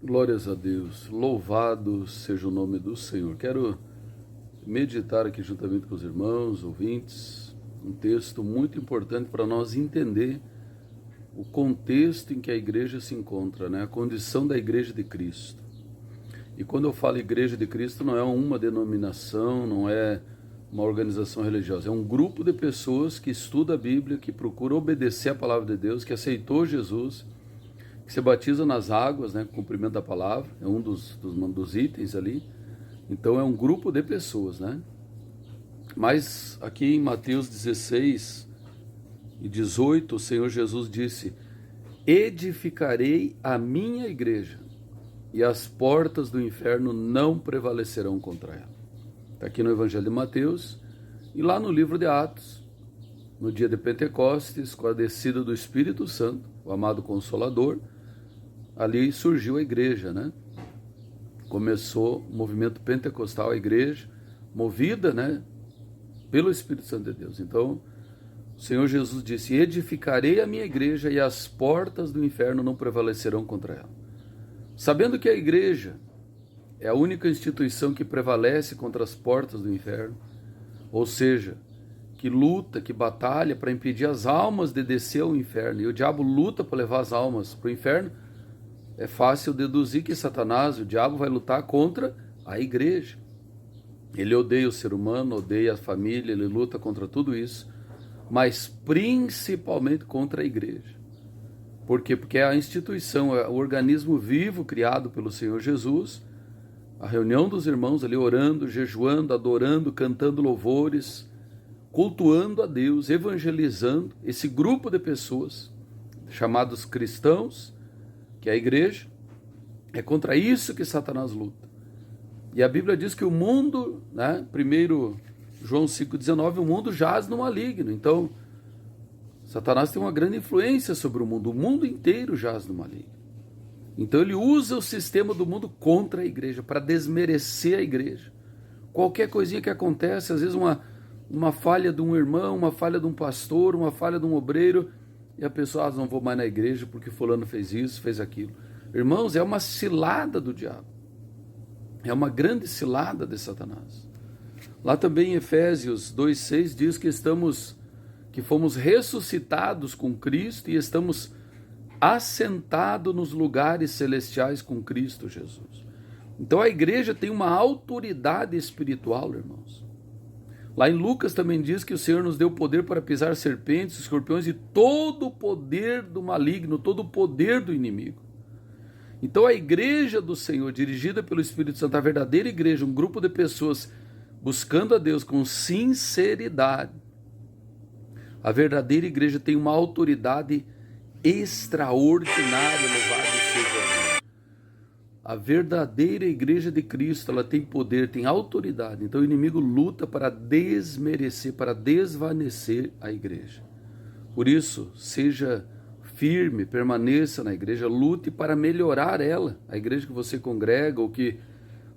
Glórias a Deus, louvado seja o nome do Senhor. Quero meditar aqui juntamente com os irmãos, ouvintes, um texto muito importante para nós entender o contexto em que a igreja se encontra, né? A condição da igreja de Cristo. E quando eu falo igreja de Cristo, não é uma denominação, não é uma organização religiosa, é um grupo de pessoas que estuda a Bíblia, que procura obedecer a palavra de Deus, que aceitou Jesus, que se batiza nas águas, né, com o cumprimento da palavra, é um dos itens ali. Então é um grupo de pessoas, né? Mas aqui em Mateus 16 e 18, o Senhor Jesus disse: edificarei a minha igreja, e as portas do inferno não prevalecerão contra ela. Está aqui no Evangelho de Mateus, e lá no livro de Atos, no dia de Pentecostes, com a descida do Espírito Santo, o amado Consolador, ali surgiu a igreja, né? Começou o movimento pentecostal, a igreja, movida, né, pelo Espírito Santo de Deus. Então, o Senhor Jesus disse: edificarei a minha igreja e as portas do inferno não prevalecerão contra ela. Sabendo que a igreja é a única instituição que prevalece contra as portas do inferno, ou seja, que luta, que batalha para impedir as almas de descer ao inferno, e o diabo luta para levar as almas para o inferno, é fácil deduzir que Satanás, o diabo, vai lutar contra a igreja. Ele odeia o ser humano, odeia a família, ele luta contra tudo isso, mas principalmente contra a igreja. Por quê? Porque é a instituição, é o organismo vivo criado pelo Senhor Jesus, a reunião dos irmãos ali orando, jejuando, adorando, cantando louvores, cultuando a Deus, evangelizando, esse grupo de pessoas chamados cristãos, que é a igreja. É contra isso que Satanás luta. E a Bíblia diz que o mundo, né, 1 João 5,19, o mundo jaz no maligno. Então, Satanás tem uma grande influência sobre o mundo inteiro jaz no maligno. Então ele usa o sistema do mundo contra a igreja, para desmerecer a igreja. Qualquer coisinha que acontece, às vezes uma falha de um irmão, uma falha de um pastor, uma falha de um obreiro, e a pessoa, não vou mais na igreja porque fulano fez isso, fez aquilo. Irmãos, é uma cilada do diabo. É uma grande cilada de Satanás. Lá também em Efésios 2,6 diz que fomos ressuscitados com Cristo e estamos assentados nos lugares celestiais com Cristo Jesus. Então a igreja tem uma autoridade espiritual, irmãos. Lá em Lucas também diz que o Senhor nos deu poder para pisar serpentes, escorpiões e todo o poder do maligno, todo o poder do inimigo. Então a igreja do Senhor, dirigida pelo Espírito Santo, a verdadeira igreja, um grupo de pessoas buscando a Deus com sinceridade, a verdadeira igreja tem uma autoridade extraordinária, louvado seja Deus. A verdadeira igreja de Cristo, ela tem poder, tem autoridade. Então o inimigo luta para desmerecer, para desvanecer a igreja. Por isso, seja firme, permaneça na igreja, lute para melhorar ela. A igreja que você congrega ou que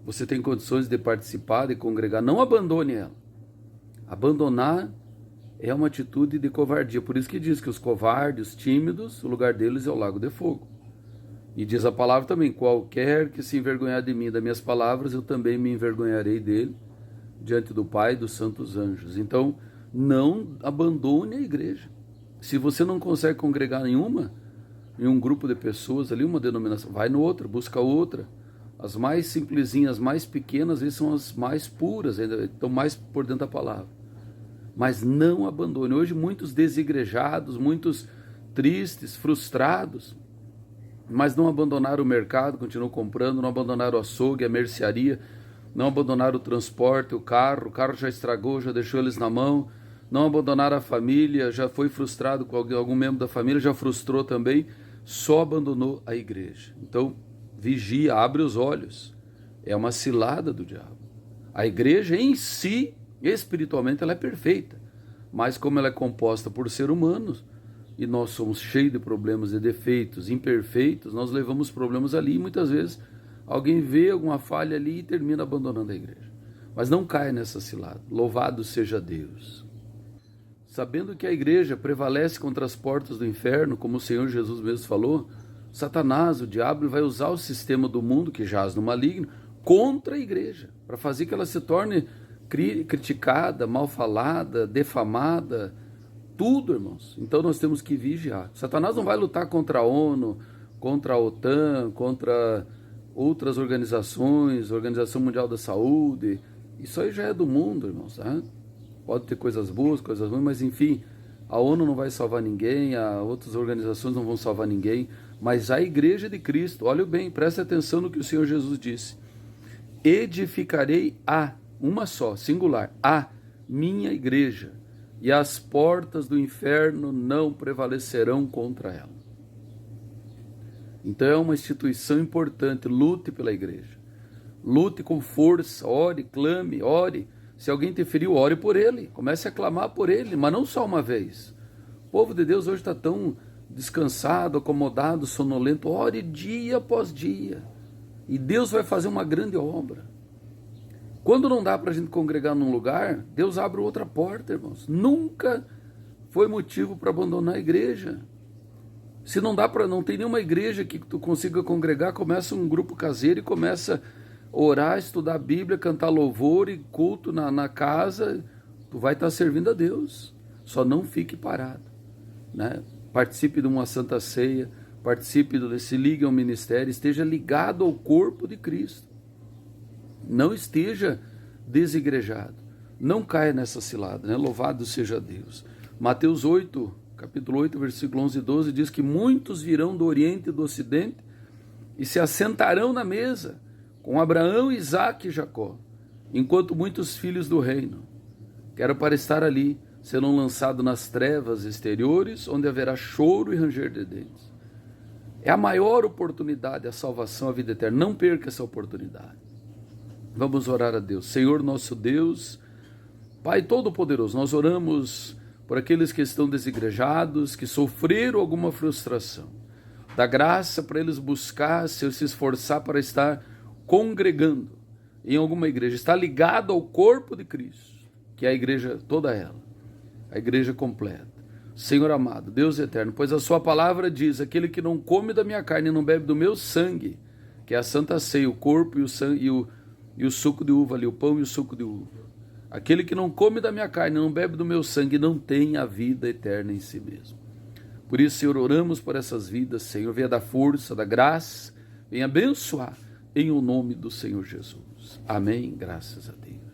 você tem condições de participar, de congregar, não abandone ela. Abandonar é uma atitude de covardia. Por isso que diz que os covardes, os tímidos, o lugar deles é o lago de fogo. E diz a palavra também: qualquer que se envergonhar de mim e das minhas palavras, eu também me envergonharei dele diante do Pai e dos santos anjos. Então, não abandone a igreja. Se você não consegue congregar em um grupo de pessoas ali, uma denominação, vai no outro, busca outra. As mais simplesinhas, as mais pequenas, eles são as mais puras, ainda estão mais por dentro da palavra. Mas não abandone. Hoje muitos desigrejados, muitos tristes, frustrados, mas não abandonaram o mercado, continuam comprando, não abandonaram o açougue, a mercearia, não abandonaram o transporte, o carro já estragou, já deixou eles na mão, não abandonaram a família, já foi frustrado com algum membro da família, já frustrou também, só abandonou a igreja. Então, vigia, abre os olhos, é uma cilada do diabo. A igreja em si, espiritualmente, ela é perfeita, mas como ela é composta por seres humanos, e nós somos cheios de problemas e defeitos, imperfeitos, nós levamos problemas ali e muitas vezes alguém vê alguma falha ali e termina abandonando a igreja. Mas não caia nessa cilada. Louvado seja Deus. Sabendo que a igreja prevalece contra as portas do inferno, como o Senhor Jesus mesmo falou, Satanás, o diabo, ele vai usar o sistema do mundo que jaz no maligno contra a igreja, para fazer que ela se torne criticada, mal falada, defamada, tudo, irmãos. Então nós temos que vigiar. Satanás não vai lutar contra a ONU, contra a OTAN, contra outras organizações, Organização Mundial da Saúde. Isso aí já é do mundo, irmãos. Né? Pode ter coisas boas, coisas ruins, mas enfim, a ONU não vai salvar ninguém, outras organizações não vão salvar ninguém, mas a igreja de Cristo, olha bem, preste atenção no que o Senhor Jesus disse: edificarei uma só, singular, a minha igreja, e as portas do inferno não prevalecerão contra ela. Então é uma instituição importante, lute pela igreja, lute com força, ore, clame, ore. Se alguém te feriu, ore por ele, comece a clamar por ele, mas não só uma vez. O povo de Deus hoje está tão descansado, acomodado, sonolento. Ore dia após dia, e Deus vai fazer uma grande obra. Quando não dá para a gente congregar num lugar, Deus abre outra porta, irmãos. Nunca foi motivo para abandonar a igreja. Se não dá para, não tem nenhuma igreja que tu consiga congregar, começa um grupo caseiro e começa a orar, estudar a Bíblia, cantar louvor e culto na casa, tu vai estar servindo a Deus. Só não fique parado, né? Participe de uma santa ceia, se ligue ao ministério, esteja ligado ao corpo de Cristo. Não esteja desigrejado, não caia nessa cilada, né? Louvado seja Deus. Mateus 8, capítulo 8, versículo 11 e 12 diz que muitos virão do Oriente e do Ocidente e se assentarão na mesa com Abraão, Isaque e Jacó, enquanto muitos filhos do reino, quero para estar ali, serão lançados nas trevas exteriores, onde haverá choro e ranger de dentes. É a maior oportunidade, a salvação, a vida eterna. Não perca essa oportunidade. Vamos orar a Deus. Senhor nosso Deus, Pai Todo-Poderoso, nós oramos por aqueles que estão desigrejados, que sofreram alguma frustração. Dá graça para eles buscar, se esforçar para estar congregando em alguma igreja, estar ligado ao corpo de Cristo, que é a igreja toda ela, a igreja completa. Senhor amado, Deus eterno, pois a sua palavra diz: aquele que não come da minha carne e não bebe do meu sangue, que é a santa ceia, o corpo e o sangue e o suco de uva ali, o pão e o suco de uva. Aquele que não come da minha carne e não bebe do meu sangue não tem a vida eterna em si mesmo. Por isso, Senhor, oramos por essas vidas, Senhor, venha dar força, da graça, venha abençoar em o nome do Senhor Jesus. Amém, graças a Deus.